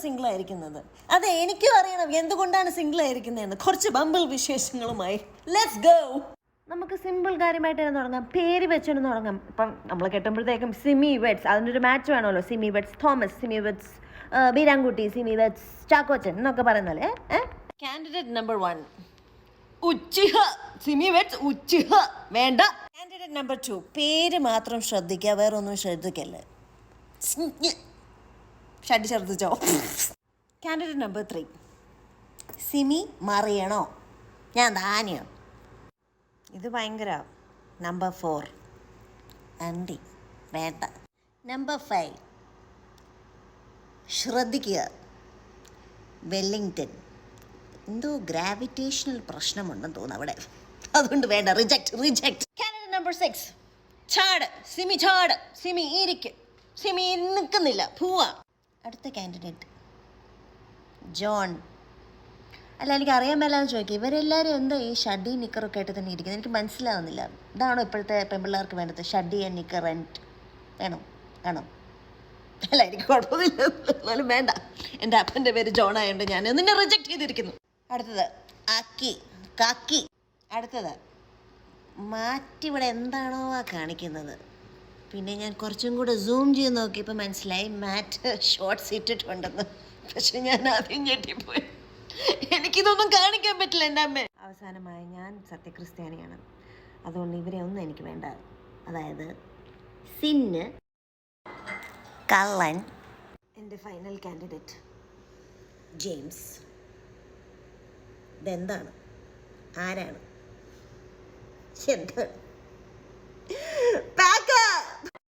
Single ആയിരിക്കുന്നത്? അതെ, എനിക്കും അറിയണം എന്തുകൊണ്ടാണ് സിംഗിൾ ആയിരിക്കുന്നതെന്ന്. കുറച്ച് ബമ്പിൾ വിശേഷങ്ങളുമായി ലെറ്റ്സ് ഗോ. നമുക്ക് സിമ്പിൾ കാര്യമായിട്ട് തന്നെ തുടങ്ങാം. പേര് വെച്ചുകൊണ്ട് തുടങ്ങാം. ഇപ്പം നമ്മൾ കെട്ടുമ്പോഴത്തേക്കും സിമി വെഡ്സ്, അതിനൊരു മാച്ച് വേണമല്ലോ. Simi weds Thomas, Simi weds Beerankutty, Simi weds Chackochan എന്നൊക്കെ പറയുന്നല്ലേ. Candidate number 1 Uchiha, Simi weds Uchiha വേണ്ട. കാൻഡിഡേറ്റ് നമ്പർ 2 പേര് മാത്രം ശ്രദ്ധിക്കുക, വേറെ ഒന്നും ശ്രദ്ധിക്കല്ലേ. ഷഡി ഛർദ്ദിച്ചോ. കാൻഡിഡേറ്റ് നമ്പർ 3 സിമി മറിയണോ, ഞാൻ ധാന്യോ, ഇത് ഭയങ്കര. നമ്പർ 4 ആൻറ്റി വേണ്ട. നമ്പർ 5 ശ്രദ്ധിക്കുക, വെല്ലിംഗ്ടൺ. എന്തോ ഗ്രാവിറ്റേഷണൽ പ്രശ്നമുണ്ടെന്ന് തോന്നുന്നു അവിടെ, അതുകൊണ്ട് വേണ്ട. റിജക്റ്റ്. കാൻഡിഡേറ്റ് നമ്പർ 6 ചാട്, സിമി ചാട്, സിമി ഇരിക്ക്, സിമി നിൽക്കുന്നില്ല, പോവാ. അടുത്ത കാൻഡിഡേറ്റ് ജോൺ. അല്ല, എനിക്ക് അറിയാൻ മേലാന്ന് ചോദിക്കുക, ഇവരെല്ലാവരും എന്താ ഈ ഷഡ്ഡി നിക്കറൊക്കെ ആയിട്ട് തന്നെ ഇരിക്കുന്നത്? എനിക്ക് മനസ്സിലാവുന്നില്ല. ഇതാണോ ഇപ്പോഴത്തെ പെൺപിള്ളേർക്ക് വേണ്ടത്? ഷഡ്ഡി ആൻഡ് നിക്കർ ആൻഡ് വേണം. അല്ല, എനിക്ക് കുഴപ്പമൊന്നുമില്ല, എന്നാലും വേണ്ട. എൻ്റെ അപ്പൻ്റെ പേര് ജോൺ ആയതുകൊണ്ട് ഞാൻ നിന്നെ റിജക്റ്റ് ചെയ്തിരിക്കുന്നു. അടുത്തത് കാക്കി. അടുത്തത് മാറ്റി ഇവിടെ എന്താണോ കാണിക്കുന്നത്. പിന്നെ ഞാൻ കുറച്ചും കൂടെ സൂം ചെയ്ത് നോക്കിയപ്പോൾ മനസ്സിലായി മാറ്റ് ഷോർട്ട്സ് ഇട്ടിട്ടുണ്ടെന്ന്. പക്ഷെ ഞാൻ ആദ്യം ഞെട്ടിപ്പോയി. എനിക്കിതൊന്നും കാണിക്കാൻ പറ്റില്ല എൻ്റെ അമ്മ. അവസാനമായി ഞാൻ സത്യക്രിസ്ത്യാനിയാണ്, അതുകൊണ്ട് ഇവരെ ഒന്നും എനിക്ക് വേണ്ട. അതായത് സിന്ന്, കള്ളൻ. എൻ്റെ ഫൈനൽ കാൻഡിഡേറ്റ് ജെയിംസ്. ഇതെന്താണ്? ആരാണ്? എന്താണ്?